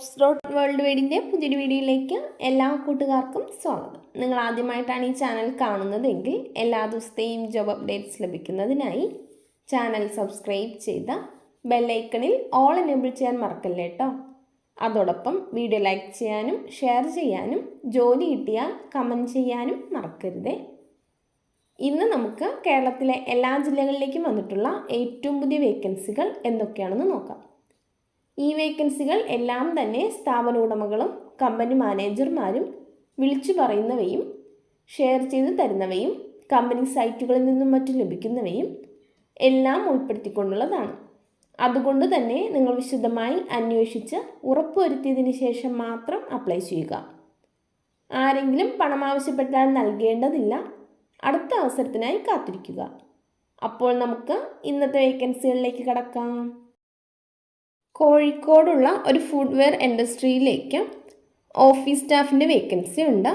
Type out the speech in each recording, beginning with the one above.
JOBS.WORLDWIDE പുതിയൊരു വീഡിയോയിലേക്ക് എല്ലാ കൂട്ടുകാർക്കും സ്വാഗതം. നിങ്ങൾ ആദ്യമായിട്ടാണ് ഈ ചാനൽ കാണുന്നതെങ്കിൽ എല്ലാ ദിവസത്തെയും ജോബ് അപ്ഡേറ്റ്സ് ലഭിക്കുന്നതിനായി ചാനൽ സബ്സ്ക്രൈബ് ചെയ്ത ബെൽ ഐക്കണിൽ ഓൾ എനേബിൾ ചെയ്യാൻ മറക്കല്ലേ കേട്ടോ. അതോടൊപ്പം വീഡിയോ ലൈക്ക് ചെയ്യാനും ഷെയർ ചെയ്യാനും ജോലി കിട്ടിയാൽ കമൻറ്റ് ചെയ്യാനും മറക്കരുതേ. ഇന്ന് നമുക്ക് കേരളത്തിലെ എല്ലാ ജില്ലകളിലേക്കും വന്നിട്ടുള്ള ഏറ്റവും പുതിയ വേക്കൻസികൾ എന്തൊക്കെയാണെന്ന് നോക്കാം. ഈ വേക്കൻസികൾ എല്ലാം തന്നെ സ്ഥാപന ഉടമകളും കമ്പനി മാനേജർമാരും വിളിച്ചു പറയുന്നവയും ഷെയർ ചെയ്ത് തരുന്നവയും കമ്പനി സൈറ്റുകളിൽ നിന്നും മറ്റും ലഭിക്കുന്നവയും എല്ലാം ഉൾപ്പെടുത്തിക്കൊണ്ടുള്ളതാണ്. അതുകൊണ്ട് തന്നെ നിങ്ങൾ വിശദമായി അന്വേഷിച്ച് ഉറപ്പുവരുത്തിയതിന് ശേഷം മാത്രം അപ്ലൈ ചെയ്യുക. ആരെങ്കിലും പണം ആവശ്യപ്പെട്ടാൽ നൽകേണ്ടതില്ല. അടുത്ത അവസരത്തിനായി കാത്തിരിക്കുക. അപ്പോൾ നമുക്ക് ഇന്നത്തെ വേക്കൻസികളിലേക്ക് കടക്കാം. കോഴിക്കോടുള്ള ഒരു ഫുഡ്വെയർ ഇൻഡസ്ട്രിയിലേക്ക് ഓഫീസ് സ്റ്റാഫിൻ്റെ വേക്കൻസി ഉണ്ട്.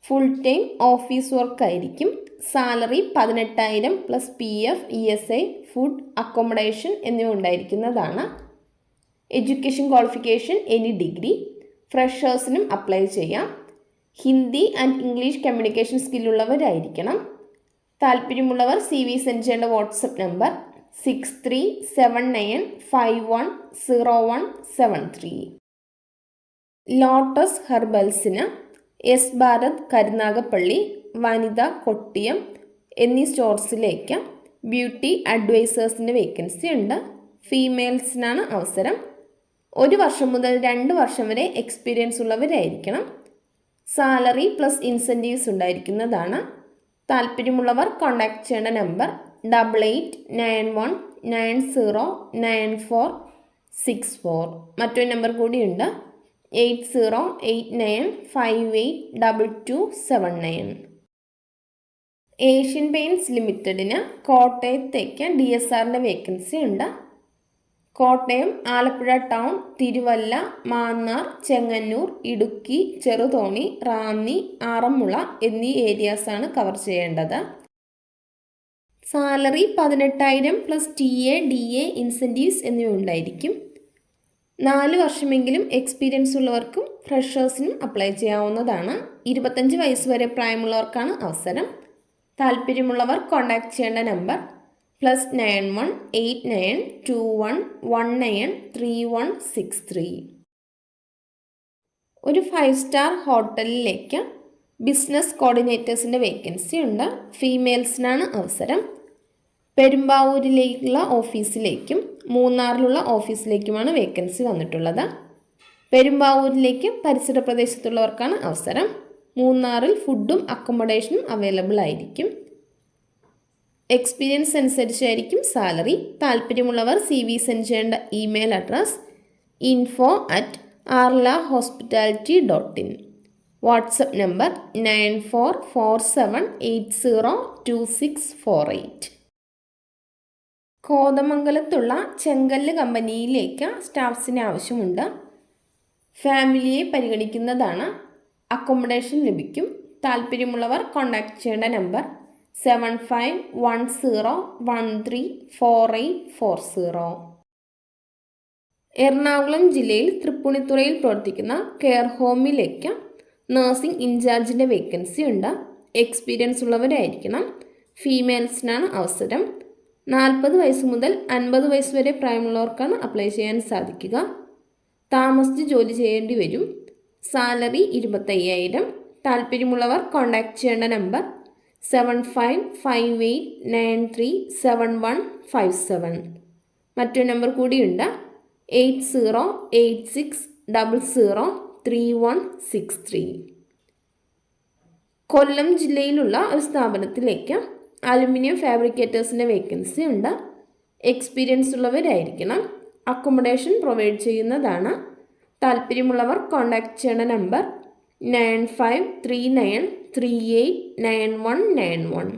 ഫുൾ ടൈം ഓഫീസ് വർക്ക് ആയിരിക്കും. Salary 18,000 plus PF, ESI, food, accommodation എന്നിവ ഉണ്ടായിരിക്കുന്നതാണ്. Education qualification any degree. ഫ്രഷേഴ്സിനും അപ്ലൈ ചെയ്യാം. ഹിന്ദി ആൻഡ് ഇംഗ്ലീഷ് കമ്മ്യൂണിക്കേഷൻ സ്കില്ലുള്ളവരായിരിക്കണം. താല്പര്യമുള്ളവർ CV സെൻഡ് ചെയ്യേണ്ട വാട്സപ്പ് നമ്പർ 6379510173. ലോട്ടസ് ഹെർബൽസിന് എസ് ഭാരത് കരുനാഗപ്പള്ളി, വനിത കൊട്ടിയം എന്നീ സ്റ്റോർസിലേക്ക് ബ്യൂട്ടി അഡ്വൈസേഴ്സിൻ്റെ വേക്കൻസി ഉണ്ട്. ഫീമെയിൽസിനാണ് അവസരം. 1 വർഷം മുതൽ 2 വർഷം വരെ എക്സ്പീരിയൻസ് ഉള്ളവരായിരിക്കണം. സാലറി പ്ലസ് ഇൻസെൻറ്റീവ്സ് ഉണ്ടായിരിക്കുന്നതാണ്. താല്പര്യമുള്ളവർ കോൺടാക്ട് ചെയ്യേണ്ട നമ്പർ 8891909464. മറ്റൊരു നമ്പർ കൂടിയുണ്ട് 8089582279. ഏഷ്യൻ പെയിൻറ്റ്സ് ലിമിറ്റഡിന് കോട്ടയത്തേക്ക് DSRൻ്റെ വേക്കൻസി ഉണ്ട്. കോട്ടയം, ആലപ്പുഴ ടൗൺ, തിരുവല്ല, മാന്നാർ, ചെങ്ങന്നൂർ, ഇടുക്കി, ചെറുതോണി, റാന്നി, ആറന്മുള എന്നീ ഏരിയാസാണ് കവർ ചെയ്യേണ്ടത്. Salary 18,000 plus TA, DA, incentives എന്നിവ ഉണ്ടായിരിക്കും. 4 വർഷമെങ്കിലും എക്സ്പീരിയൻസ് ഉള്ളവർക്കും ഫ്രഷേഴ്സിനും അപ്ലൈ ചെയ്യാവുന്നതാണ്. 25 വയസ്സ് വരെ പ്രായമുള്ളവർക്കാണ് അവസരം. താല്പര്യമുള്ളവർ കോൺടാക്ട് ചെയ്യേണ്ട നമ്പർ +918921193163. ഒരു 5 സ്റ്റാർ ഹോട്ടലിലേക്ക് ബിസിനസ് കോർഡിനേറ്റേഴ്സിൻ്റെ വേക്കൻസി ഉണ്ട്. ഫീമെയിൽസിനാണ് അവസരം. പെരുമ്പാവൂരിലേക്കുള്ള ഓഫീസിലേക്കും മൂന്നാറിലുള്ള ഓഫീസിലേക്കുമാണ് വേക്കൻസി വന്നിട്ടുള്ളത്. പെരുമ്പാവൂരിലേക്ക് പരിസര പ്രദേശത്തുള്ളവർക്കാണ് അവസരം. മൂന്നാറിൽ ഫുഡും അക്കോമഡേഷനും അവൈലബിൾ ആയിരിക്കും. എക്സ്പീരിയൻസ് അനുസരിച്ചായിരിക്കും സാലറി. താല്പര്യമുള്ളവർ CV സെൻഡ് ചെയ്യേണ്ട email address info@arlahospitality.in. WhatsApp number 9447802648. കോതമംഗലത്തുള്ള ചെങ്കല്ല് കമ്പനിയിലേക്ക് സ്റ്റാഫ്സിന് ആവശ്യമുണ്ട്. ഫാമിലിയെ പരിഗണിക്കുന്നതാണ്. അക്കോമഡേഷൻ ലഭിക്കും. താല്പര്യമുള്ളവർ കോൺടാക്ട് ചെയ്യേണ്ട നമ്പർ 7510134840. എറണാകുളം ജില്ലയിൽ തൃപ്പൂണിത്തുറയിൽ പ്രവർത്തിക്കുന്ന കെയർ ഹോമിലേക്ക് നഴ്സിംഗ് ഇൻചാർജിൻ്റെ വേക്കൻസി ഉണ്ട്. എക്സ്പീരിയൻസ് ഉള്ളവരായിരിക്കണം. ഫീമെയിൽസിനാണ് അവസരം. 40 വയസ്സ് മുതൽ 50 വയസ്സ് വരെ പ്രായമുള്ളവർക്കാണ് അപ്ലൈ ചെയ്യാൻ സാധിക്കുക. താമസിച്ച് ജോലി ചെയ്യേണ്ടി വരും. സാലറി 25,000. താല്പര്യമുള്ളവർ കോൺടാക്ട് ചെയ്യേണ്ട നമ്പർ 7558937157. മറ്റൊരു നമ്പർ കൂടിയുണ്ട് 8086003163. കൊല്ലം ജില്ലയിലുള്ള ഒരു സ്ഥാപനത്തിലേക്ക് അലുമിനിയം ഫാബ്രിക്കേറ്റേഴ്സിൻ്റെ വേക്കൻസി ഉണ്ട്. എക്സ്പീരിയൻസ് ഉള്ളവരായിരിക്കണം. അക്കോമഡേഷൻ പ്രൊവൈഡ് ചെയ്യുന്നതാണ്. താല്പര്യമുള്ളവർ കോൺടാക്ട് ചെയ്യേണ്ട നമ്പർ 9539389191.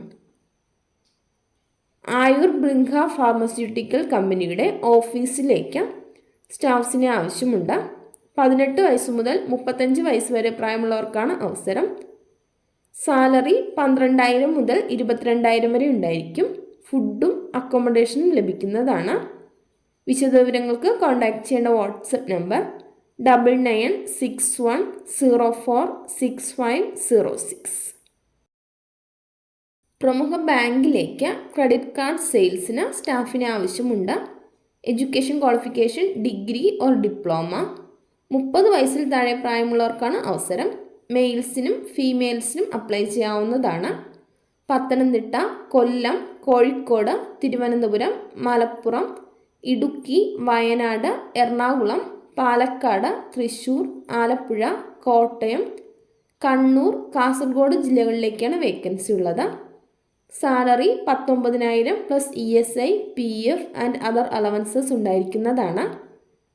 ആയുർ ബൃംഖ ഫാർമസ്യൂട്ടിക്കൽ കമ്പനിയുടെ ഓഫീസിലേക്ക് സ്റ്റാഫ്സിനെ ആവശ്യമുണ്ട്. 18 വയസ്സ് മുതൽ 35 വയസ്സ് വരെ പ്രായമുള്ളവർക്കാണ് അവസരം. സാലറി 12,000 മുതൽ 22,000 വരെ ഉണ്ടായിരിക്കും. ഫുഡും അക്കോമഡേഷനും ലഭിക്കുന്നതാണ്. വിശദവിവരങ്ങൾക്ക് കോൺടാക്ട് ചെയ്യേണ്ട വാട്സപ്പ് നമ്പർ 9961046506. പ്രമുഖ ബാങ്കിലേക്ക് ക്രെഡിറ്റ് കാർഡ് സെയിൽസിന് സ്റ്റാഫിന് ആവശ്യമുണ്ട്. Education qualification degree or diploma. 30 വയസ്സിൽ താഴെ പ്രായമുള്ളവർക്കാണ് അവസരം. മെയിൽസിനും ഫീമെയിൽസിനും അപ്ലൈ ചെയ്യാവുന്നതാണ്. പത്തനംതിട്ട, കൊല്ലം, കോഴിക്കോട്, തിരുവനന്തപുരം, മലപ്പുറം, ഇടുക്കി, വയനാട്, എറണാകുളം, പാലക്കാട്, തൃശ്ശൂർ, ആലപ്പുഴ, കോട്ടയം, കണ്ണൂർ, കാസർഗോഡ് ജില്ലകളിലേക്കാണ് വേക്കൻസി ഉള്ളത്. Salary 19,000 plus ESI, PF and other allowances ഉണ്ടായിരിക്കുന്നതാണ്.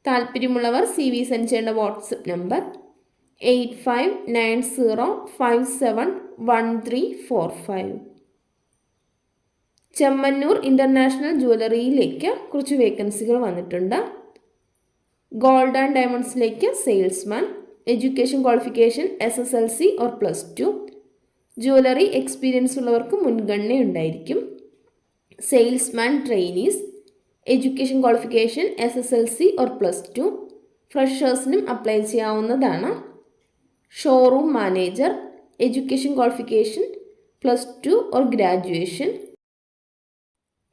താല്പര്യമുള്ളവർ CV സെൻഡ് ചെയ്യേണ്ട വാട്സപ്പ് നമ്പർ 8590571345. ചെമ്മന്നൂർ ഇൻ്റർനാഷണൽ ജ്വല്ലറിയിലേക്ക് കുറച്ച് വേക്കൻസികൾ വന്നിട്ടുണ്ട്. ഗോൾഡ് ആൻഡ് ഡയമണ്ട്സിലേക്ക് salesman. Education qualification SSLC or +2. Jewellery experience ഉള്ളവർക്ക് മുൻഗണന ഉണ്ടായിരിക്കും. Salesman trainees. Education qualification SSLC or +2. ഫ്രഷേഴ്സിനും അപ്ലൈ ചെയ്യാവുന്നതാണ്. Showroom manager. Education qualification +2 or graduation.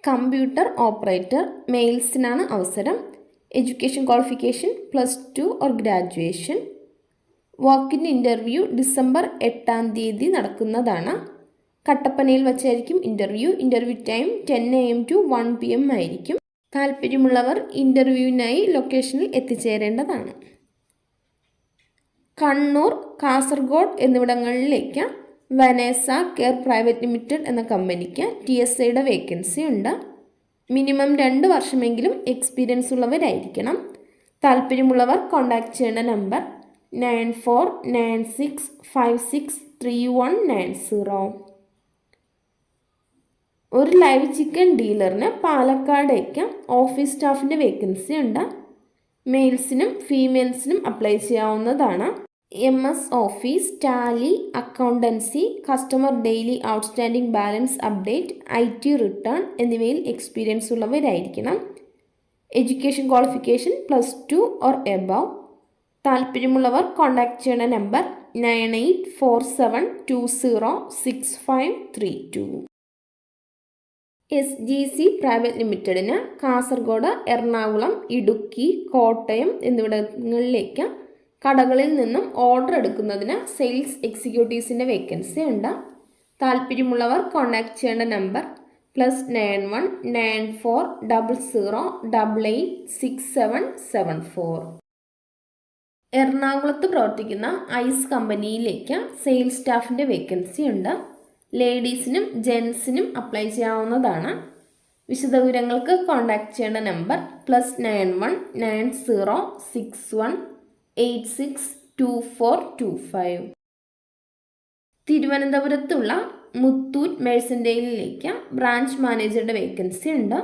Computer operator മെയിൽസിനാണ് അവസരം. Education qualification +2 or graduation. Walk in interview December 8 നടക്കുന്നതാണ്. കട്ടപ്പനയിൽ വച്ചായിരിക്കും interview. Interview time 10 AM to 1 PM ആയിരിക്കും. താല്പര്യമുള്ളവർ ഇൻ്റർവ്യൂവിനായി ലൊക്കേഷനിൽ എത്തിച്ചേരേണ്ടതാണ്. കണ്ണൂർ, കാസർഗോഡ് എന്നിവിടങ്ങളിലേക്ക് വനേസ കെയർ പ്രൈവറ്റ് ലിമിറ്റഡ് എന്ന കമ്പനിക്ക് TSIയുടെ വേക്കൻസി ഉണ്ട്. മിനിമം 2 വർഷമെങ്കിലും എക്സ്പീരിയൻസ് ഉള്ളവരായിരിക്കണം. താല്പര്യമുള്ളവർ കോൺടാക്ട് ചെയ്യേണ്ട നമ്പർ 9496563190. ഒരു ലൈവ് ചിക്കൻ ഡീലറിന് പാലക്കാടേക്ക് ഓഫീസ് സ്റ്റാഫിൻ്റെ വേക്കൻസി ഉണ്ട്. മെയിൽസിനും ഫീമെയിൽസിനും അപ്ലൈ ചെയ്യാവുന്നതാണ്. MS office, Tally, accountancy, customer daily outstanding balance update, IT return എന്നിവയിൽ എക്സ്പീരിയൻസ് ഉള്ളവരായിരിക്കണം. Education qualification +2 or above. താല്പര്യമുള്ളവർ കോൺടാക്ട് ചെയ്യുന്ന നമ്പർ 9847206532. SGC പ്രൈവറ്റ് ലിമിറ്റഡിന് കാസർഗോഡ്, എറണാകുളം, ഇടുക്കി, കോട്ടയം എന്നിവിടങ്ങളിലേക്ക് കടകളിൽ നിന്നും ഓർഡർ എടുക്കുന്നതിന് സെയിൽസ് എക്സിക്യൂട്ടീവ്സിൻ്റെ വേക്കൻസി ഉണ്ട്. താല്പര്യമുള്ളവർ കോൺടാക്ട് ചെയ്യേണ്ട നമ്പർ +919400886774. എറണാകുളത്ത് പ്രവർത്തിക്കുന്ന ഐസ് കമ്പനിയിലേക്ക് സെയിൽസ് സ്റ്റാഫിൻ്റെ വേക്കൻസി ഉണ്ട്. ലേഡീസിനും ജെൻസിനും അപ്ലൈ ചെയ്യാവുന്നതാണ്. വിശദവിവരങ്ങൾക്ക് കോൺടാക്ട് ചെയ്യേണ്ട നമ്പർ +919061862425. തിരുവനന്തപുരത്തുള്ള മുത്തൂറ്റ് മെഴ്സൻറ്റൈലിലേക്ക് ബ്രാഞ്ച് മാനേജറുടെ വേക്കൻസി ഉണ്ട്.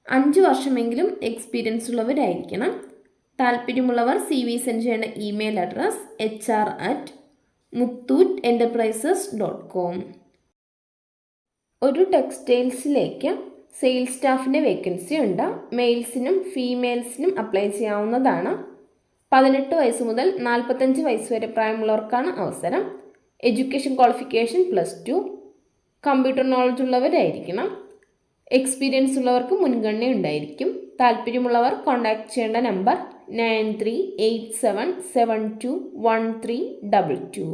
5 വർഷമെങ്കിലും എക്സ്പീരിയൻസ് ഉള്ളവരായിരിക്കണം. താല്പര്യമുള്ളവർ CV സെൻഡ് ചെയ്യേണ്ട ഇമെയിൽ അഡ്രസ് hr@muthoothenterprises.com. ഒരു ടെക്സ്റ്റൈൽസിലേക്ക് സെയിൽസ് സ്റ്റാഫിൻ്റെ വേക്കൻസി ഉണ്ട്. മെയിൽസിനും ഫീമെയിൽസിനും അപ്ലൈ ചെയ്യാവുന്നതാണ്. 18 വയസ്സ് മുതൽ 45 വയസ്സ് വരെ പ്രായമുള്ളവർക്കാണ് അവസരം. Education qualification +2. കമ്പ്യൂട്ടർ നോളജ് ഉള്ളവരായിരിക്കണം. എക്സ്പീരിയൻസ് ഉള്ളവർക്ക് മുൻഗണന ഉണ്ടായിരിക്കും. താല്പര്യമുള്ളവർ കോൺടാക്ട് ചെയ്യേണ്ട നമ്പർ 9387721322.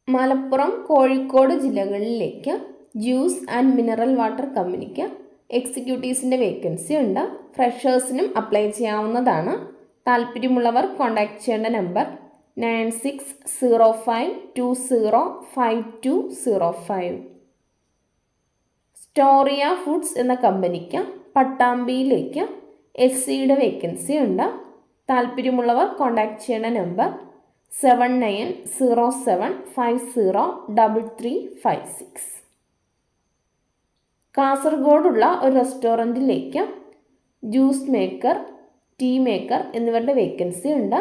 മലപ്പുറം, കോഴിക്കോട് ജില്ലകളിലേക്ക് ജ്യൂസ് ആൻഡ് മിനറൽ വാട്ടർ കമ്പനിക്ക് എക്സിക്യൂട്ടീവ്സിൻ്റെ വേക്കൻസി ഉണ്ട്. ഫ്രഷേഴ്സിനും അപ്ലൈ ചെയ്യാവുന്നതാണ്. താല്പര്യമുള്ളവർ കോൺടാക്ട് ചെയ്യേണ്ട നമ്പർ 9605205205. സ്റ്റോറിയ ഫുഡ്സ് എന്ന കമ്പനിക്ക് പട്ടാമ്പിയിലേക്ക് SCയുടെ വേക്കൻസി ഉണ്ട്. താല്പര്യമുള്ളവർ കോൺടാക്ട് ചെയ്യേണ്ട നമ്പർ 7907503356. കാസർഗോഡുള്ള ഒരു റെസ്റ്റോറൻറ്റിലേക്ക് ജ്യൂസ് മേക്കർ, ടീ മേക്കർ എന്നിവരുടെ വേക്കൻസി ഉണ്ട്.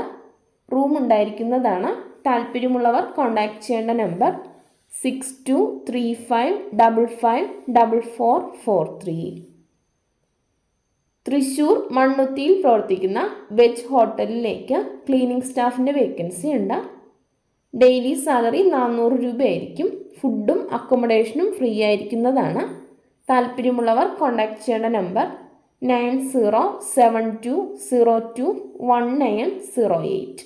റൂം ഉണ്ടായിരിക്കുന്നതാണ്. താല്പര്യമുള്ളവർ കോൺടാക്ട് ചെയ്യേണ്ട നമ്പർ 6235554443. തൃശ്ശൂർ മണ്ണുത്തിയിൽ പ്രവർത്തിക്കുന്ന വെജ് ഹോട്ടലിലേക്ക് ക്ലീനിങ് സ്റ്റാഫിൻ്റെ വേക്കൻസി ഉണ്ട്. ഡെയിലി സാലറി 400 രൂപയായിരിക്കും. ഫുഡും അക്കോമഡേഷനും ഫ്രീ ആയിരിക്കുന്നതാണ്. താല്പര്യമുള്ളവർ കോൺടാക്ട് ചെയ്യേണ്ട നമ്പർ 9072021908.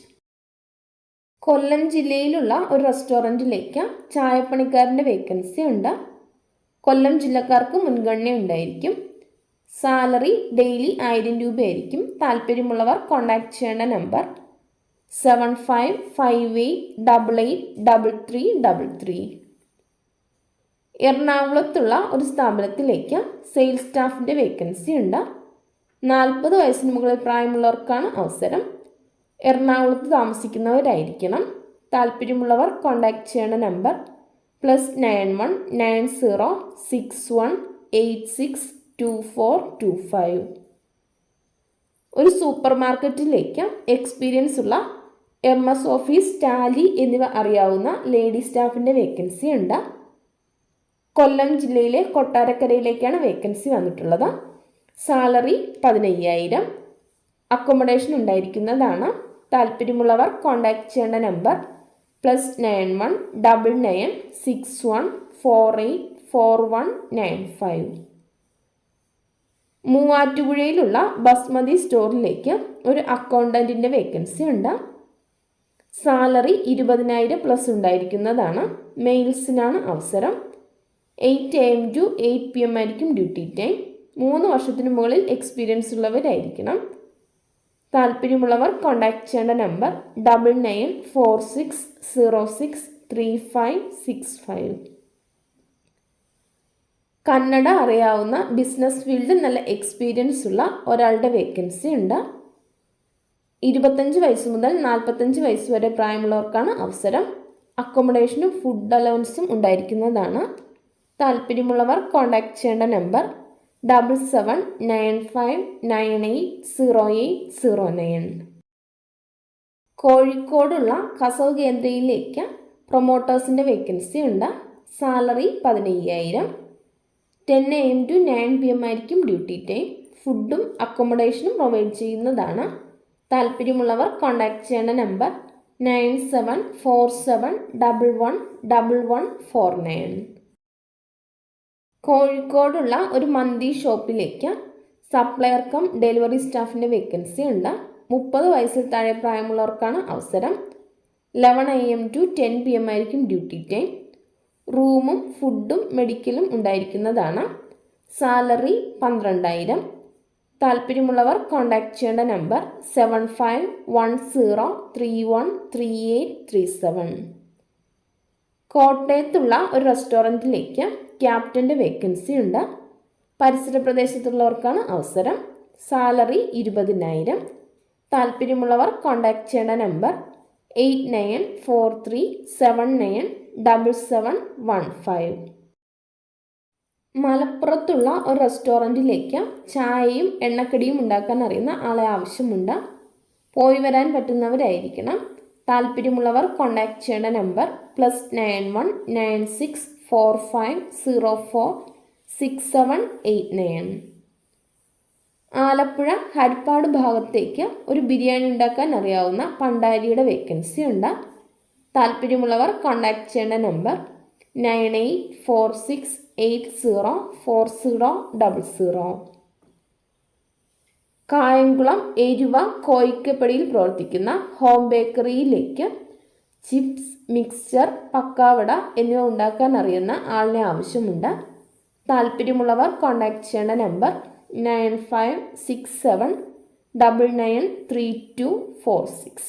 കൊല്ലം ജില്ലയിലുള്ള ഒരു റെസ്റ്റോറൻറ്റിലേക്ക് ചായപ്പണിക്കാരൻ്റെ വേക്കൻസി ഉണ്ട്. കൊല്ലം ജില്ലക്കാർക്ക് മുൻഗണന ഉണ്ടായിരിക്കും. സാലറി ഡെയിലി 1000 രൂപയായിരിക്കും. താല്പര്യമുള്ളവർ കോൺടാക്ട് ചെയ്യേണ്ട നമ്പർ 7558883333. എറണാകുളത്തുള്ള ഒരു സ്ഥാപനത്തിലേക്ക് സെയിൽസ് സ്റ്റാഫിൻ്റെ വേക്കൻസി ഉണ്ട്. 40 വയസ്സിന് മുകളിൽ പ്രായമുള്ളവർക്കാണ് അവസരം. എറണാകുളത്ത് താമസിക്കുന്നവരായിരിക്കണം. താല്പര്യമുള്ളവർ കോൺടാക്ട് ചെയ്യേണ്ട നമ്പർ +919061862425. ഒരു സൂപ്പർ മാർക്കറ്റിലേക്ക് എക്സ്പീരിയൻസ് ഉള്ള MS ഓഫീസ്, ടാലി എന്നിവ അറിയാവുന്ന ലേഡി സ്റ്റാഫിൻ്റെ വേക്കൻസി ഉണ്ട്. കൊല്ലം ജില്ലയിലെ കൊട്ടാരക്കരയിലേക്കാണ് വേക്കൻസി വന്നിട്ടുള്ളത്. സാലറി 15000. അക്കോമഡേഷൻ ഉണ്ടായിരിക്കുന്നതാണ്. താല്പര്യമുള്ളവർ കോൺടാക്ട് ചെയ്യേണ്ട നമ്പർ +919961484195. മൂവാറ്റുപുഴയിലുള്ള ബസ്മതി സ്റ്റോറിലേക്ക് ഒരു അക്കൗണ്ടൻറ്റിൻ്റെ വേക്കൻസി ഉണ്ട്. സാലറി 20000 പ്ലസ് ഉണ്ടായിരിക്കുന്നതാണ്. മെയിൽസിനാണ് അവസരം. 8 AM to 8 PM ആയിരിക്കും ഡ്യൂട്ടി ടൈം. 3 വർഷത്തിന് മുകളിൽ എക്സ്പീരിയൻസ് ഉള്ളവരായിരിക്കണം. താല്പര്യമുള്ളവർ കോൺടാക്ട് ചെയ്യേണ്ട നമ്പർ 9946063565. കന്നഡ അറിയാവുന്ന ബിസിനസ് ഫീൽഡിൽ നല്ല എക്സ്പീരിയൻസ് ഉള്ള ഒരാളുടെ വേക്കൻസി ഉണ്ട്. 25 വയസ്സ് മുതൽ 45 വയസ്സ് വരെ പ്രായമുള്ളവർക്കാണ് അവസരം. അക്കോമഡേഷനും ഫുഡ് അലവൻസും ഉണ്ടായിരിക്കുന്നതാണ്. താല്പര്യമുള്ളവർ കോൺടാക്ട് ചെയ്യേണ്ട നമ്പർ 7795980809. കോഴിക്കോടുള്ള കസവ് കേന്ദ്രയിലേക്ക് പ്രൊമോട്ടേഴ്സിൻ്റെ വേക്കൻസി ഉണ്ട്. സാലറി 15000. 10 AM to 9 PM ആയിരിക്കും ഡ്യൂട്ടി ടൈം. ഫുഡും അക്കോമഡേഷനും പ്രൊവൈഡ് ചെയ്യുന്നതാണ്. താല്പര്യമുള്ളവർ കോൺടാക്ട് ചെയ്യേണ്ട നമ്പർ 9747111149. കോഴിക്കോടുള്ള ഒരു മന്തി ഷോപ്പിലേക്ക് സപ്ലയർ കം ഡെലിവറി സ്റ്റാഫിൻ്റെ വേക്കൻസി ഉണ്ട്. 30 വയസ്സിൽ താഴെ പ്രായമുള്ളവർക്കാണ് അവസരം. 11 AM to 10 PM ആയിരിക്കും ഡ്യൂട്ടി ടൈം. റൂമും ഫുഡും മെഡിക്കലും ഉണ്ടായിരിക്കുന്നതാണ്. സാലറി 12000. താല്പര്യമുള്ളവർ കോൺടാക്ട് ചെയ്യേണ്ട നമ്പർ 7510313837. കോട്ടയത്തുള്ള ഒരു റെസ്റ്റോറൻറ്റിലേക്ക് ക്യാപ്റ്റൻ്റെ വേക്കൻസി ഉണ്ട്. പരിസര പ്രദേശത്തുള്ളവർക്കാണ് അവസരം. സാലറി 20000. താല്പര്യമുള്ളവർ കോൺടാക്ട് ചെയ്യേണ്ട നമ്പർ 8943797715. മലപ്പുറത്തുള്ള ഒരു റെസ്റ്റോറൻറ്റിലേക്ക് ചായയും എണ്ണക്കടിയും ഉണ്ടാക്കാൻ അറിയുന്ന ആളെ ആവശ്യമുണ്ട്. പോയി വരാൻ പറ്റുന്നവരായിരിക്കണം. താല്പര്യമുള്ളവർ കോൺടാക്ട് ചെയ്യേണ്ട നമ്പർ +919645046789. ആലപ്പുഴ ഹരിപ്പാട് ഭാഗത്തേക്ക് ഒരു ബിരിയാണി ഉണ്ടാക്കാൻ അറിയാവുന്ന പണ്ടാരിയുടെ വേക്കൻസി ഉണ്ട്. താല്പര്യമുള്ളവർ കോൺടാക്ട് ചെയ്യേണ്ട നമ്പർ 9846804000. കായംകുളം എരുവ കോയിക്കപ്പടിയിൽ പ്രവർത്തിക്കുന്ന ഹോം ബേക്കറിയിലേക്ക് ചിപ്സ്, മിക്സ്ചർ, പക്കാവട എന്നിവ ഉണ്ടാക്കാൻ അറിയുന്ന ആളിനെ ആവശ്യമുണ്ട്. താല്പര്യമുള്ളവർ കോൺടാക്ട് ചെയ്യേണ്ട നമ്പർ 9567993246.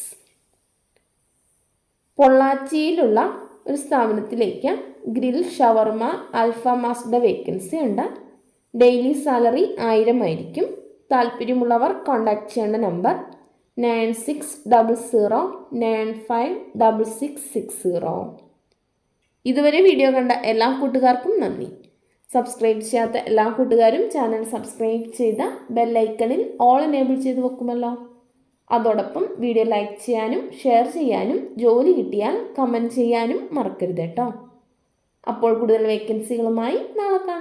പൊള്ളാച്ചിയിലുള്ള ഒരു സ്ഥാപനത്തിലേക്ക് ഗ്രിൽ, ഷവർമ, അൽഫാമാസിൻ്റെ വേക്കൻസി ഉണ്ട്. ഡെയിലി സാലറി 1000 ആയിരിക്കും. താല്പര്യമുള്ളവർ കോൺടാക്ട് ചെയ്യേണ്ട നമ്പർ 9600956660. ഇതുവരെ വീഡിയോ കണ്ട എല്ലാ കൂട്ടുകാർക്കും നന്ദി. സബ്സ്ക്രൈബ് ചെയ്യാത്ത എല്ലാ കൂട്ടുകാരും ചാനൽ സബ്സ്ക്രൈബ് ചെയ്ത ബെല്ലൈക്കണിൽ ഓൾ എനേബിൾ ചെയ്ത് വെക്കുമല്ലോ. അതോടൊപ്പം വീഡിയോ ലൈക്ക് ചെയ്യാനും ഷെയർ ചെയ്യാനും ജോലി കിട്ടിയാൽ കമൻറ്റ് ചെയ്യാനും മറക്കരുത് കേട്ടോ. അപ്പോൾ കൂടുതൽ വേക്കൻസികളുമായി നാളെ കാണാം.